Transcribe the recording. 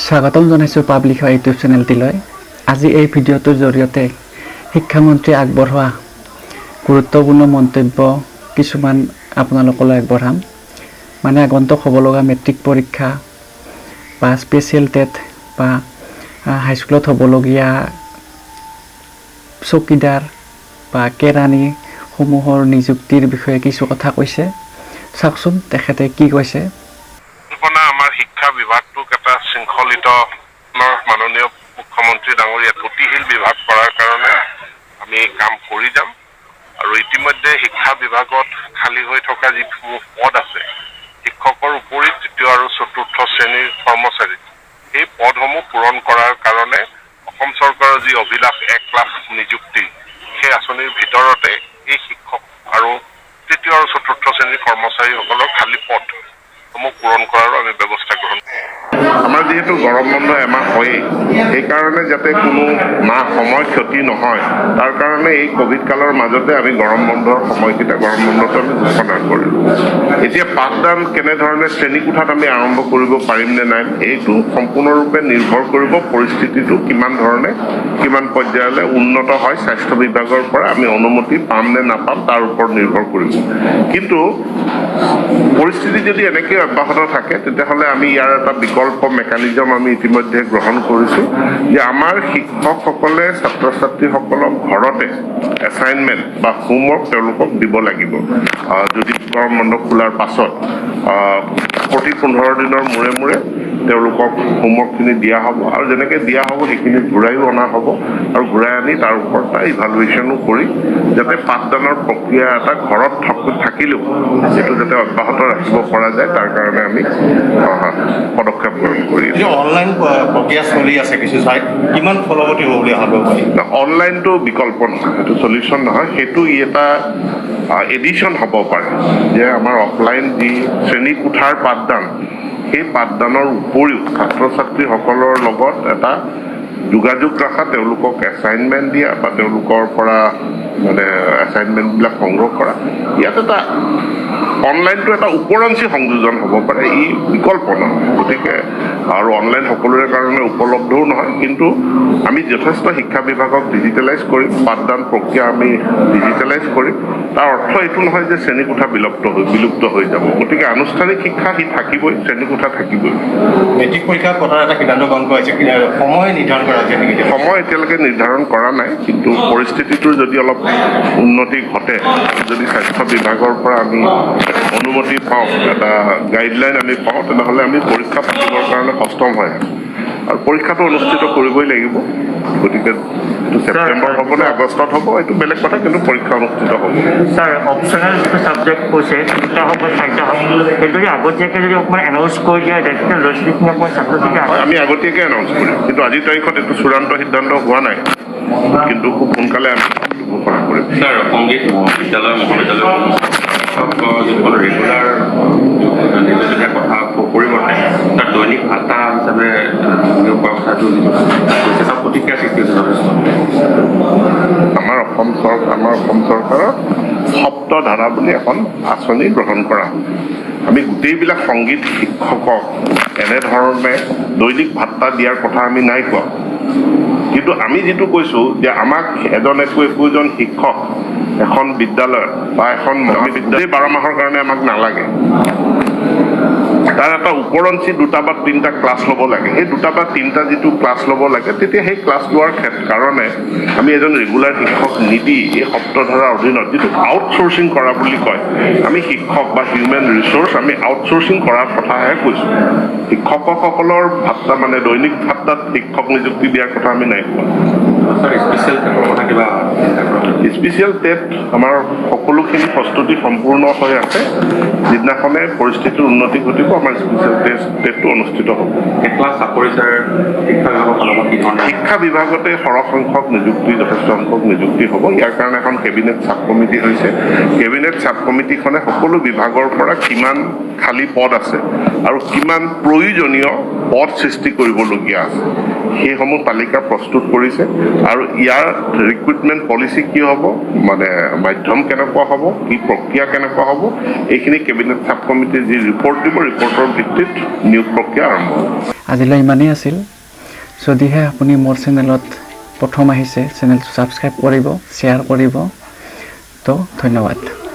স্বাগতম জনাইছোঁ পাব্লিকৰ ইউটিউব চেনেলটিলৈ। আজি এই ভিডিঅ'টোৰ জৰিয়তে শিক্ষামন্ত্ৰীয়ে আগবঢ়োৱা গুৰুত্বপূৰ্ণ মন্তব্য কিছুমান আপোনালোকলৈ আগবঢ়াম। মানে আগন্তুক হ'ব লগা মেট্ৰিক পৰীক্ষা বা স্পেচিয়েল টেট বা হাইস্কুলত হ'বলগীয়া চকীদাৰ বা কেৰাণীসমূহৰ নিযুক্তিৰ বিষয়ে কিছু কথা কৈছে। চাওকচোন তেখেতে কি কৈছে। আমাৰ শিক্ষা বিভাগটোক এটা শৃংখলিত মাননীয় মুখ্যমন্ত্ৰী ডাঙৰীয়াত গতিশীল বিভাগ কৰাৰ কাৰণে আমি কাম কৰি যাম। আৰু ইতিমধ্যে শিক্ষা বিভাগত খালী হৈ থকা যিসমূহ পদ আছে, শিক্ষকৰ উপৰি তৃতীয় আৰু চতুৰ্থ শ্ৰেণীৰ কৰ্মচাৰী, সেই পদসমূহ পূৰণ কৰাৰ কাৰণে অসম চৰকাৰৰ যি অভিলাষ 1 লাখ নিযুক্তি, সেই আঁচনিৰ ভিতৰতে এই শিক্ষক আৰু তৃতীয় আৰু চতুৰ্থ শ্ৰেণীৰ কৰ্মচাৰীসকলৰ খালী পদসমূহ পূৰণ কৰাৰো আমি ব্যৱস্থা গ্ৰহণ কৰিম। আমাৰ যিহেতু গৰম বন্ধ এমাহ হয়েই, সেইকাৰণে যাতে কোনো সময় ক্ষতি নহয়, তাৰ কাৰণে এই কোভিড কালৰ মাজতে আমি গৰম বন্ধৰ সময়কেইটা গৰম বন্ধটো আমি ঘোষণা কৰিলোঁ। এতিয়া পাঠদান কেনেধৰণে শ্ৰেণীকোঠাত আমি আৰম্ভ কৰিব পাৰিম নে নাই, এইটো সম্পূৰ্ণৰূপে নিৰ্ভৰ কৰিব পৰিস্থিতিটো কিমান ধৰণে কিমান পৰ্যায়লৈ উন্নত হয়। স্বাস্থ্য বিভাগৰ পৰা আমি অনুমতি পাম নে নাপাম তাৰ ওপৰত নিৰ্ভৰ কৰিব। কিন্তু পৰিস্থিতি যদি এনেকৈ অব্যাহত থাকে, তেতিয়াহ'লে আমি ইয়াৰ এটা বিকল্প মেকানিজম আমি ইতিমধ্যে গ্ৰহণ কৰিছোঁ যে আমাৰ শিক্ষকসকলে ছাত্ৰ ছাত্ৰীসকলক ঘৰতে এছাইনমেণ্ট বা হোমৱৰ্ক তেওঁলোকক দিব লাগিব। যদি গৰম বন্ধ খোলাৰ পাছত প্ৰতি 15 দিনৰ মূৰে মূৰে তেওঁলোকক হোমৱৰ্কখিনি দিয়া হ'ব, আৰু যেনেকৈ দিয়া হ'ব সেইখিনি ঘূৰাইও অনা হ'ব, আৰু ঘূৰাই আনি তাৰ ওপৰত এটা ইভালুৱেশ্যনো কৰি যাতে পাঠদানৰ প্ৰক্ৰিয়া এটা ঘৰত থাকিলেও সেইটো যাতে অব্যাহত ৰাখিব পৰা যায়, তাৰ কাৰণে আমি পদক্ষেপ গ্ৰহণ কৰি আছোঁ। অনলাইন প্ৰক্ৰিয়া চলি আছে কিছু ঠাইত, কিমান ফলৱতী হ'ব বুলি ভাবিব পাৰি? অনলাইনটো বিকল্প নহয়, সেইটো চলিউশ্যন নহয়, সেইটো এটা এডিশ্যন হ'ব পাৰে যে আমাৰ অফলাইন যি শ্ৰেণীকোঠাৰ পাঠদান, সেই পাঠদানৰ উপৰিও ছাত্ৰ ছাত্ৰীসকলৰ লগত এটা যোগাযোগ ৰখা, তেওঁলোকক এছাইনমেণ্ট দিয়া বা তেওঁলোকৰ পৰা মানে এছাইনমেণ্টবিলাক সংগ্ৰহ কৰা, ইয়াত এটা অনলাইনটো এটা ওপৰঞ্চি সংযোজন হ'ব পাৰে, ই বিকল্প নহয়। গতিকে আৰু অনলাইন সকলোৰে কাৰণে উপলব্ধও নহয়, কিন্তু আমি যথেষ্ট শিক্ষা বিভাগক ডিজিটেলাইজ কৰিম, পাঠদান প্ৰক্ৰিয়া আমি ডিজিটেলাইজ কৰিম। তাৰ অৰ্থ এইটো নহয় যে শ্ৰেণীকোঠা বিলুপ্ত হৈ যাব। গতিকে আনুষ্ঠানিক শিক্ষা সি থাকিবই, শ্ৰেণীকোঠা থাকিবই। মেট্ৰিক পৰীক্ষাৰ কথা এটা সিদ্ধান্ত গ্ৰহণ কৰা হৈছে, সময় নিৰ্ধাৰণ কৰা হৈছে নেকি? সময় এতিয়ালৈকে নিৰ্ধাৰণ কৰা নাই, কিন্তু পৰিস্থিতিটোৰ যদি অলপ উন্নতি ঘটে, যদি স্বাস্থ্য বিভাগৰ পৰা আমি অনুমতি পাওঁ, এটা গাইডলাইন আমি পাওঁ, তেনেহ'লে আমি পৰীক্ষা পাতিবৰ কাৰণে সষ্টম হয় আৰু পৰীক্ষাটো অনুষ্ঠিত কৰিবই লাগিব। গতিকে এইটো ছেপ্টেম্বৰ হ'ব নে আগষ্টত হ'ব এইটো বেলেগ কথা, কিন্তু পৰীক্ষা অনুষ্ঠিত হ'ব। স্যাৰ অপশনাল যিটো সাবজেক্ট কৈছে দুটা হ'ব চাৰিটা হ'ব, সেইটো যদি আগতীয়াকৈ যদি অকণমান এনাউন্স কৰি দিয়া যায় তেতিয়া ল'ৰা ছোৱালীখিনি অকণমান ছাত্ৰ ছাত্ৰী হয়, আমি আগতীয়াকৈ এনাউন্স কৰিম, কিন্তু আজিৰ তাৰিখত এইটো চূড়ান্ত সিদ্ধান্ত হোৱা নাই, কিন্তু খুব সোনকালে আমি ঘোষণা কৰিম। স্যাৰ সংগীত বিদ্যালয় মহাবিদ্যালয় যিসকল ৰেগুলাৰ নিৰ্দেশনীয়া কথা পৰিৱৰ্তে তাৰ দৈনিক ভাতা হিচাপে নিয়োগ কৰা কথাটো তাৰ প্ৰতিক্ৰিয়া সৃষ্টি হৈছে। আমাৰ অসম চৰকাৰৰ সপ্তধাৰা বুলি এখন আঁচনি গ্ৰহণ কৰা। আমি গোটেইবিলাক সংগীত শিক্ষকক এনেধৰণে দৈনিক ভাত্তা দিয়াৰ কথা আমি নাই কোৱা, কিন্তু আমি যিটো কৈছোঁ যে আমাক একোজন শিক্ষক এখন বিদ্যালয়ত বা এখন মহাবিদ্যালয় 12 মাহৰ কাৰণে আমাক নালাগে। তাৰ এটা ওপৰঞ্চি 2টা বা 3টা ক্লাছ ল'ব লাগে। সেই 2টা বা 3টা যিটো ক্লাছ ল'ব লাগে, তেতিয়া সেই ক্লাছ লোৱাৰ কাৰণে আমি এজন ৰেগুলাৰ শিক্ষক নিদি এই সপ্তধাৰাৰ অধীনত যিটো আউটচোৰ্চিং কৰা বুলি কয়, আমি শিক্ষক বা হিউমেন ৰিচোৰ্চ আমি আউটচোৰ্চিং কৰাৰ কথাহে কৈছোঁ। শিক্ষকসকলৰ ভাত্তা মানে দৈনিক ভাত্তাত শিক্ষক নিযুক্তি দিয়াৰ কথা আমি নাই কোৱা। স্পেচিয়েল টেট আমাৰ সকলোখিনি প্ৰস্তুতি সম্পূৰ্ণ হৈ আছে। যিদিনাখনে পৰিস্থিতিৰ উন্নতি ঘটিব, আমাৰ স্পেচিয়েল টেটটো অনুষ্ঠিত হ'ব। শিক্ষা বিভাগতে যথেষ্ট সংখ্যক নিযুক্তি হ'ব। ইয়াৰ কাৰণে এখন কেবিনেট ছাব কমিটি হৈছে। কেবিনেট ছাব কমিটিখনে সকলো বিভাগৰ পৰা কিমান খালী পদ আছে আৰু কিমান প্ৰয়োজনীয় পদ সৃষ্টি কৰিবলগীয়া আছে, সেইসমূহ তালিকা প্ৰস্তুত কৰিছে। আৰু ইয়াৰ ৰিক্ৰুটমেণ্ট পলিচি কি হ'ব, মানে মাধ্যম কেনেকুৱা হ'ব, কি প্ৰক্ৰিয়া কেনেকুৱা হ'ব, এইখিনি কেবিনেট ছাব কমিটিৰ যি ৰিপৰ্ট দিব, ৰিপৰ্টৰ ভিত্তিত নিয়োগ প্ৰক্ৰিয়া আৰম্ভ হ'ব। আজিলৈ ইমানেই আছিল। যদিহে আপুনি মোৰ চেনেলত প্ৰথম আহিছে চেনেলটো ছাবস্ক্ৰাইব কৰিব, শ্বেয়াৰ কৰিব। তো ধন্যবাদ।